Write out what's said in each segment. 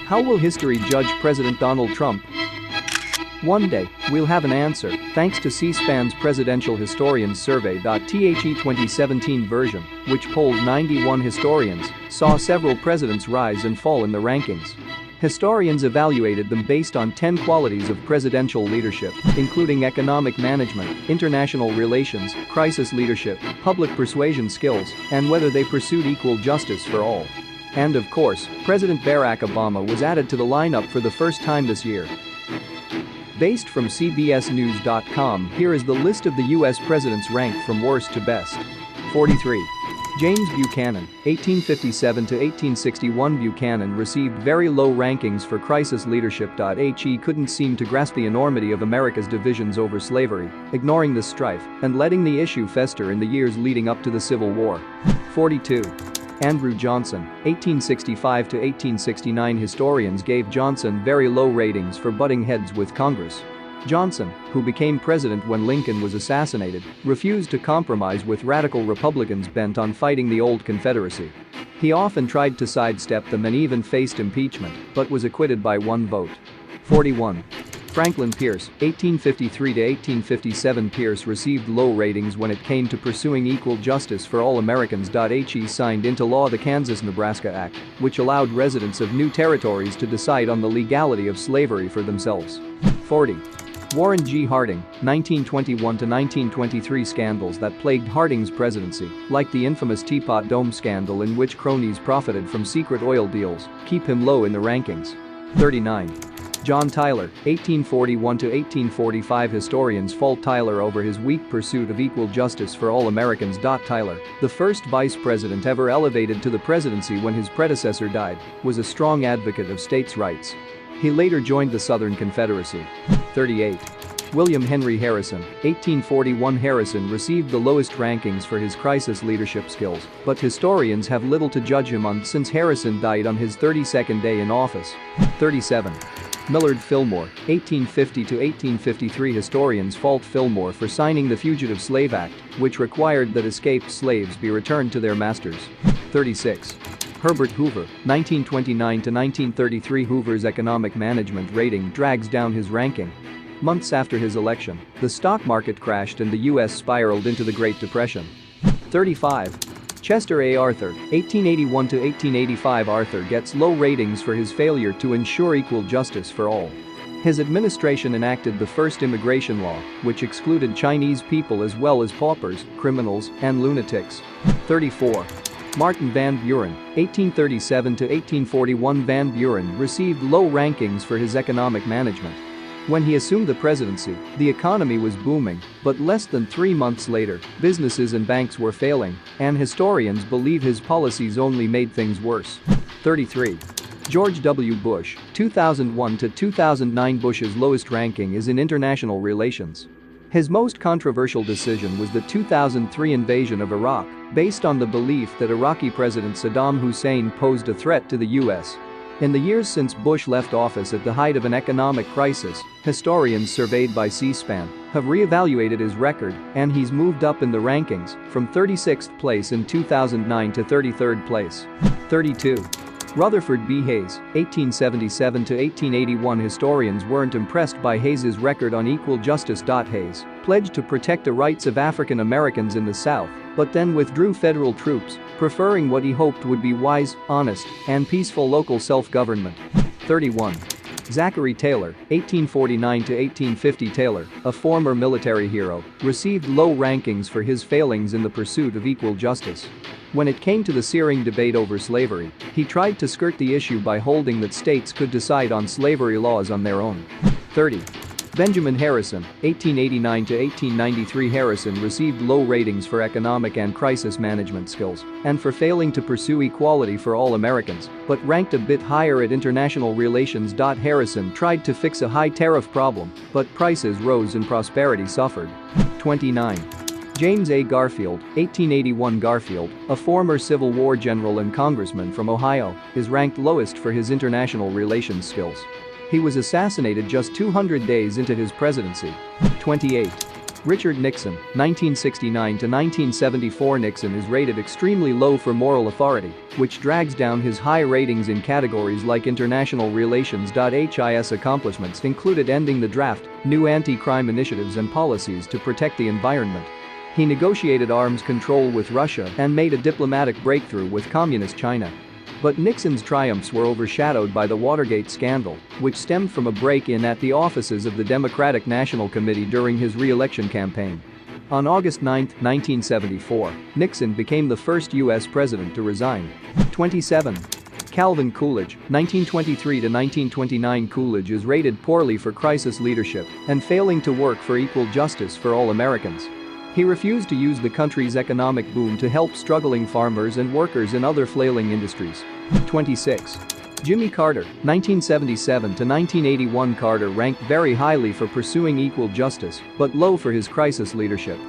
How will history judge President Donald Trump? One day, we'll have an answer, thanks to C-SPAN's Presidential Historians Survey. The 2017 version, which polled 91 historians, saw several presidents rise and fall in the rankings. Historians evaluated them based on 10 qualities of presidential leadership, including economic management, international relations, crisis leadership, public persuasion skills, and whether they pursued equal justice for all. And of course, President Barack Obama was added to the lineup for the first time this year. Based from CBSNews.com, here is the list of the U.S. presidents ranked from worst to best. 43. James Buchanan, 1857 to 1861. Buchanan received very low rankings for crisis leadership. He couldn't seem to grasp the enormity of America's divisions over slavery, ignoring the strife and letting the issue fester in the years leading up to the Civil War. 42. Andrew Johnson, 1865 to 1869. Historians gave Johnson very low ratings for butting heads with Congress. Johnson, who became president when Lincoln was assassinated, refused to compromise with radical Republicans bent on fighting the old Confederacy. He often tried to sidestep them and even faced impeachment, but was acquitted by one vote. 41. Franklin Pierce, 1853 to 1857. Pierce received low ratings when it came to pursuing equal justice for all Americans. He signed into law the Kansas-Nebraska Act, which allowed residents of new territories to decide on the legality of slavery for themselves. 40. Warren G. Harding, 1921 to 1923. Scandals that plagued Harding's presidency, like the infamous Teapot Dome scandal in which cronies profited from secret oil deals, keep him low in the rankings. 39. John Tyler, 1841 to 1845. Historians fault Tyler over his weak pursuit of equal justice for all Americans. Tyler, the first vice president ever elevated to the presidency when his predecessor died, was a strong advocate of states' rights. He later joined the Southern Confederacy. 38. William Henry Harrison, 1841. Harrison received the lowest rankings for his crisis leadership skills, but historians have little to judge him on since Harrison died on his 32nd day in office. 37. Millard Fillmore, 1850 to 1853. Historians fault Fillmore for signing the Fugitive Slave Act, which required that escaped slaves be returned to their masters. 36. Herbert Hoover, 1929 to 1933. Hoover's economic management rating drags down his ranking. Months after his election, the stock market crashed and the U.S. spiraled into the Great Depression. 35. Chester A. Arthur, 1881 to 1885. Arthur gets low ratings for his failure to ensure equal justice for all. His administration enacted the first immigration law, which excluded Chinese people as well as paupers, criminals, and lunatics. 34. Martin Van Buren, 1837 to 1841. Van Buren received low rankings for his economic management. When he assumed the presidency, the economy was booming, but less than 3 months later, businesses and banks were failing, and historians believe his policies only made things worse. 33. George W. Bush, 2001 to 2009. Bush's lowest ranking is in international relations. His most controversial decision was the 2003 invasion of Iraq, based on the belief that Iraqi President Saddam Hussein posed a threat to the U.S. In the years since Bush left office at the height of an economic crisis, historians surveyed by C-SPAN have re-evaluated his record, and he's moved up in the rankings from 36th place in 2009 to 33rd place. 32. Rutherford B Hayes, 1877 to 1881. Historians weren't impressed by Hayes's record on equal justice. Hayes pledged to protect the rights of African Americans in the South, but then withdrew federal troops, preferring what he hoped would be wise, honest, and peaceful local self-government. 31. Zachary Taylor, 1849 to 1850. Taylor, a former military hero, received low rankings for his failings in the pursuit of equal justice. When it came to the searing debate over slavery, he tried to skirt the issue by holding that states could decide on slavery laws on their own. 30. Benjamin Harrison, 1889 to 1893. Harrison received low ratings for economic and crisis management skills and for failing to pursue equality for all Americans, but ranked a bit higher at international relations. Harrison tried to fix a high tariff problem, but prices rose and prosperity suffered. 29. James A. Garfield, 1881. Garfield, a former Civil War general and congressman from Ohio, is ranked lowest for his international relations skills. He was assassinated just 200 days into his presidency. 28. Richard Nixon, 1969 to 1974. Nixon is rated extremely low for moral authority, which drags down his high ratings in categories like international relations. His accomplishments included ending the draft, new anti-crime initiatives and policies to protect the environment. He negotiated arms control with Russia and made a diplomatic breakthrough with Communist China. But Nixon's triumphs were overshadowed by the Watergate scandal, which stemmed from a break-in at the offices of the Democratic National Committee during his re-election campaign. On August 9, 1974, Nixon became the first U.S. president to resign. 27. Calvin Coolidge, 1923 to 1929. Coolidge is rated poorly for crisis leadership and failing to work for equal justice for all Americans. He refused to use the country's economic boom to help struggling farmers and workers in other flailing industries. 26. Jimmy Carter, 1977 to 1981. Carter ranked very highly for pursuing equal justice, but low for his crisis leadership.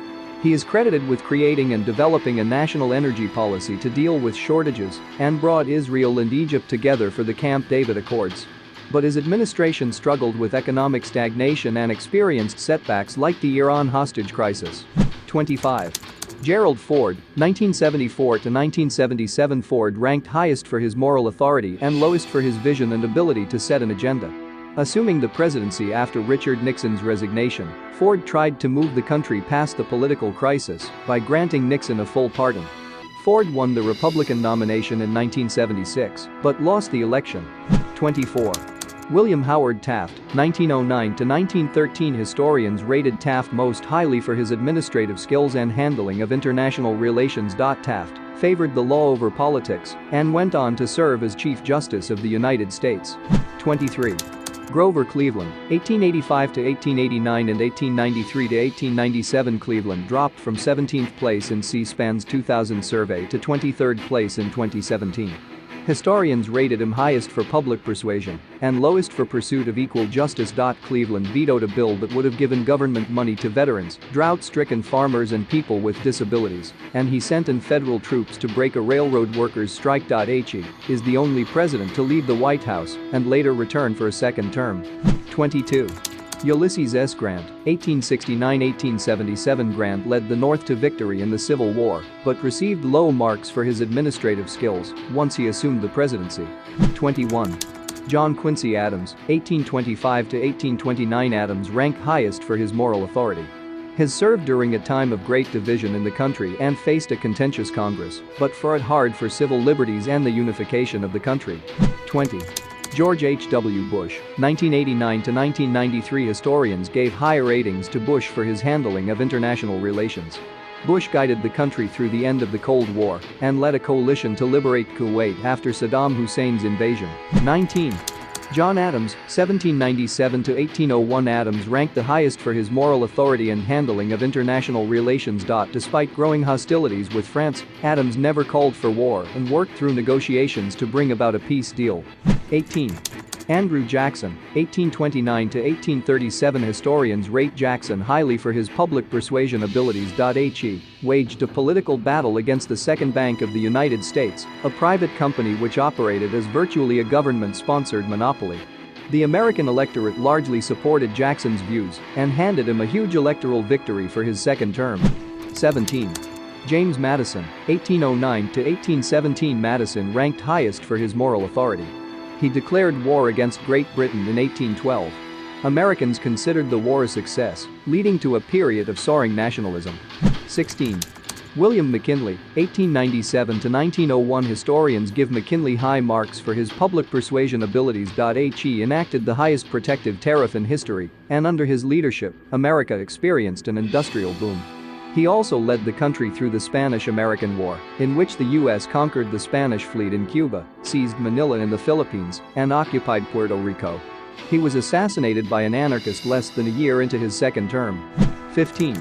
He is credited with creating and developing a national energy policy to deal with shortages and brought Israel and Egypt together for the Camp David Accords. But his administration struggled with economic stagnation and experienced setbacks like the Iran hostage crisis. 25. Gerald Ford, 1974 to 1977. Ford ranked highest for his moral authority and lowest for his vision and ability to set an agenda. Assuming the presidency after Richard Nixon's resignation, Ford tried to move the country past the political crisis by granting Nixon a full pardon. Ford won the Republican nomination in 1976, but lost the election. 24. William Howard Taft, 1909 to 1913. Historians rated Taft most highly for his administrative skills and handling of international relations. Taft favored the law over politics and went on to serve as Chief Justice of the United States. 23. Grover Cleveland, 1885 to 1889 and 1893 to 1897. Cleveland dropped from 17th place in C-SPAN's 2000 survey to 23rd place in 2017. Historians rated him highest for public persuasion and lowest for pursuit of equal justice. Cleveland vetoed a bill that would have given government money to veterans, drought-stricken farmers and people with disabilities, and he sent in federal troops to break a railroad workers' strike. He is the only president to leave the White House and later return for a second term. 22. Ulysses S. Grant, 1869-1877. Grant led the North to victory in the Civil War, but received low marks for his administrative skills once he assumed the presidency. 21. John Quincy Adams, 1825 to 1829. Adams ranked highest for his moral authority. He served during a time of great division in the country and faced a contentious Congress, but fought hard for civil liberties and the unification of the country. 20. George H.W. Bush, 1989 to 1993. Historians gave high ratings to Bush for his handling of international relations. Bush guided the country through the end of the Cold War and led a coalition to liberate Kuwait after Saddam Hussein's invasion. 19. John Adams, 1797 to 1801. Adams ranked the highest for his moral authority and handling of international relations. Despite growing hostilities with France, Adams never called for war and worked through negotiations to bring about a peace deal. 18. Andrew Jackson, 1829 to 1837. Historians rate Jackson highly for his public persuasion abilities. He waged a political battle against the Second Bank of the United States, a private company which operated as virtually a government-sponsored monopoly. The American electorate largely supported Jackson's views and handed him a huge electoral victory for his second term. 17. James Madison, 1809 to 1817. Madison ranked highest for his moral authority. He declared war against Great Britain in 1812. Americans considered the war a success, leading to a period of soaring nationalism. 16. William McKinley, 1897 to 1901. Historians give McKinley high marks for his public persuasion abilities. He enacted the highest protective tariff in history, and under his leadership, America experienced an industrial boom. He also led the country through the Spanish-American War, in which the U.S. conquered the Spanish fleet in Cuba, seized Manila in the Philippines, and occupied Puerto Rico. He was assassinated by an anarchist less than a year into his second term. 15.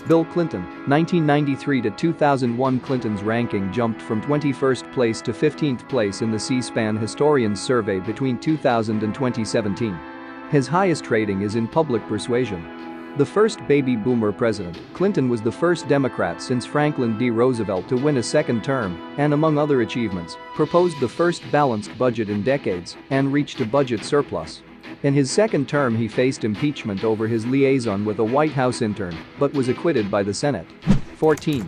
Bill Clinton, 1993 to 2001. Clinton's ranking jumped from 21st place to 15th place in the C-SPAN Historians Survey between 2000 and 2017. His highest rating is in public persuasion. The first baby boomer president, Clinton was the first Democrat since Franklin D. Roosevelt to win a second term and, among other achievements, proposed the first balanced budget in decades and reached a budget surplus. In his second term he faced impeachment over his liaison with a White House intern, but was acquitted by the Senate. 14.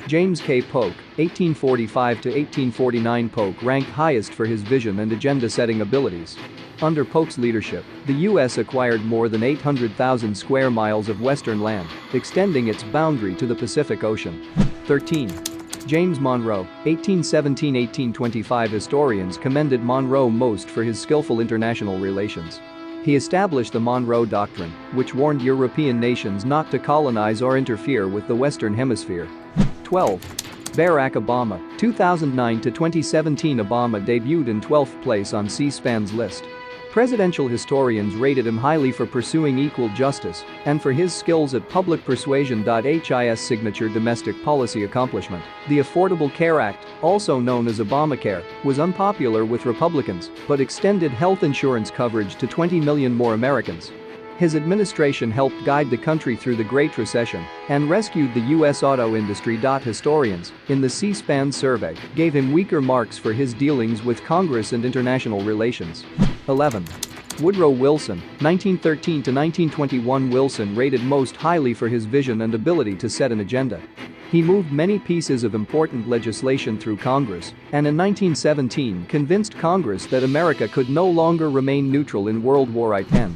James K. Polk, 1845 to 1849. Polk ranked highest for his vision and agenda-setting abilities. Under Polk's leadership, the U.S. acquired more than 800,000 square miles of western land, extending its boundary to the Pacific Ocean. 13. James Monroe, 1817-1825. Historians commended Monroe most for his skillful international relations. He established the Monroe Doctrine, which warned European nations not to colonize or interfere with the Western Hemisphere. 12. Barack Obama, 2009 to 2017. Obama debuted in 12th place on C-SPAN's list. Presidential historians rated him highly for pursuing equal justice and for his skills at public persuasion. His signature domestic policy accomplishment, the Affordable Care Act, also known as Obamacare, was unpopular with Republicans but extended health insurance coverage to 20 million more Americans. His administration helped guide the country through the Great Recession and rescued the U.S. auto industry. Historians, in the C-SPAN survey, gave him weaker marks for his dealings with Congress and international relations. 11. Woodrow Wilson, 1913 to 1921. Wilson rated most highly for his vision and ability to set an agenda. He moved many pieces of important legislation through Congress and in 1917 convinced Congress that America could no longer remain neutral in World War I. 10.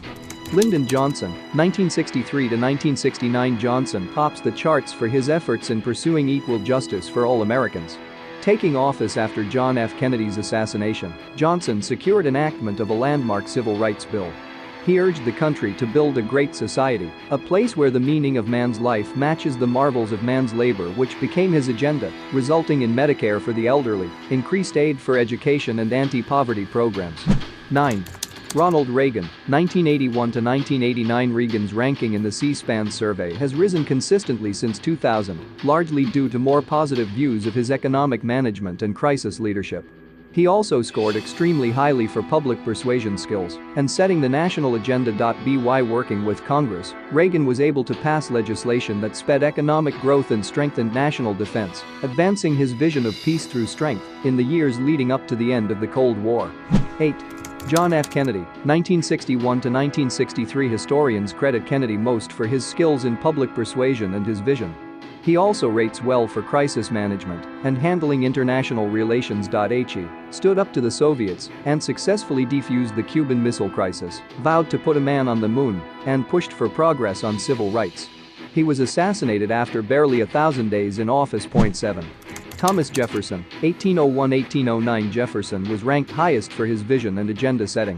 Lyndon Johnson, 1963 to 1969. Johnson tops the charts for his efforts in pursuing equal justice for all Americans. Taking office after John F. Kennedy's assassination, Johnson secured enactment of a landmark civil rights bill. He urged the country to build a great society, a place where the meaning of man's life matches the marvels of man's labor, which became his agenda, resulting in Medicare for the elderly, increased aid for education and anti-poverty programs. 9. Ronald Reagan, 1981 to 1989. Reagan's ranking in the C-SPAN survey has risen consistently since 2000, largely due to more positive views of his economic management and crisis leadership. He also scored extremely highly for public persuasion skills and setting the national agenda. By working with Congress, Reagan was able to pass legislation that sped economic growth and strengthened national defense, advancing his vision of peace through strength in the years leading up to the end of the Cold War. 8. John F. Kennedy, 1961 to 1963. Historians credit Kennedy most for his skills in public persuasion and his vision. He also rates well for crisis management and handling international relations. He stood up to the Soviets and successfully defused the Cuban Missile Crisis, vowed to put a man on the moon, and pushed for progress on civil rights. He was assassinated after barely 1,000 days in office. 7. Thomas Jefferson, 1801-1809. Jefferson was ranked highest for his vision and agenda setting.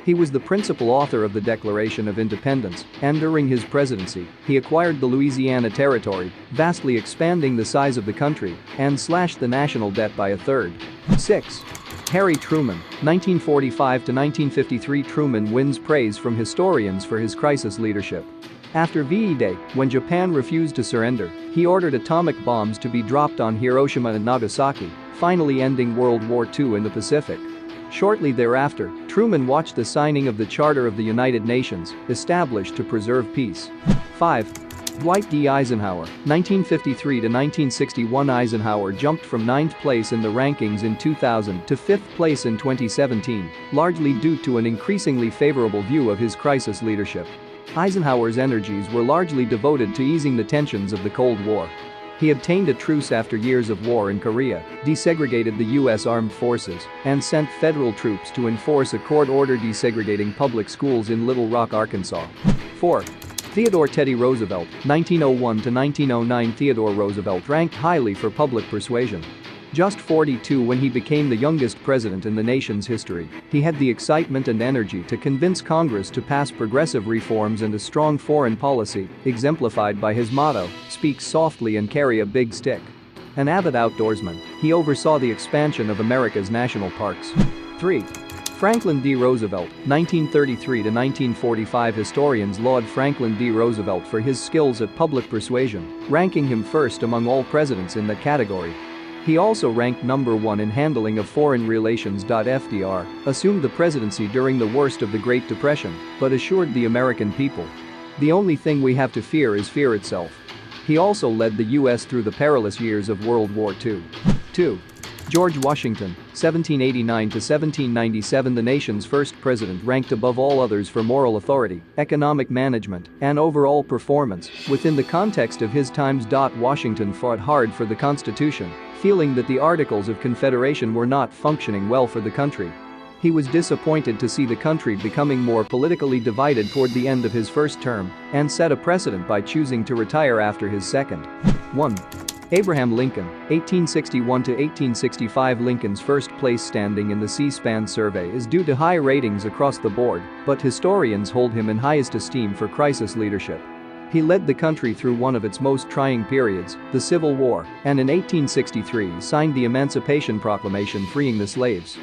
He was the principal author of the Declaration of Independence, and during his presidency, he acquired the Louisiana Territory, vastly expanding the size of the country, and slashed the national debt by a third. 6. Harry Truman, 1945 to 1953. Truman wins praise from historians for his crisis leadership. After VE Day, when Japan refused to surrender, he ordered atomic bombs to be dropped on Hiroshima and Nagasaki, finally ending World War II in the Pacific. Shortly thereafter, Truman watched the signing of the Charter of the United Nations, established to preserve peace. 5. Dwight D. Eisenhower, 1953 to 1961. Eisenhower jumped from 9th place in the rankings in 2000 to 5th place in 2017, largely due to an increasingly favorable view of his crisis leadership. Eisenhower's energies were largely devoted to easing the tensions of the Cold War. He obtained a truce after years of war in Korea, desegregated the U.S. Armed Forces, and sent federal troops to enforce a court order desegregating public schools in Little Rock, Arkansas. 4. Theodore Teddy Roosevelt, 1901 to 1909. Theodore Roosevelt ranked highly for public persuasion. Just 42 when he became the youngest president in the nation's history, he had the excitement and energy to convince Congress to pass progressive reforms and a strong foreign policy, exemplified by his motto, "Speak softly and carry a big stick." An avid outdoorsman, he oversaw the expansion of America's national parks. 3. Franklin D. Roosevelt, 1933 to 1945. Historians laud Franklin D. Roosevelt for his skills at public persuasion, ranking him first among all presidents in that category. He also ranked number 1 in handling of foreign relations. FDR assumed the presidency during the worst of the Great Depression, but assured the American people, "The only thing we have to fear is fear itself." He also led the U.S. through the perilous years of World War II. 2. George Washington, 1789 to 1797, the nation's first president, ranked above all others for moral authority, economic management, and overall performance within the context of his times. Washington fought hard for the Constitution, feeling that the Articles of Confederation were not functioning well for the country. He was disappointed to see the country becoming more politically divided toward the end of his first term and set a precedent by choosing to retire after his second. 1. Abraham Lincoln, 1861 to 1865. Lincoln's first-place standing in the C-SPAN survey is due to high ratings across the board, but historians hold him in highest esteem for crisis leadership. He led the country through one of its most trying periods, the Civil War, and in 1863 signed the Emancipation Proclamation freeing the slaves.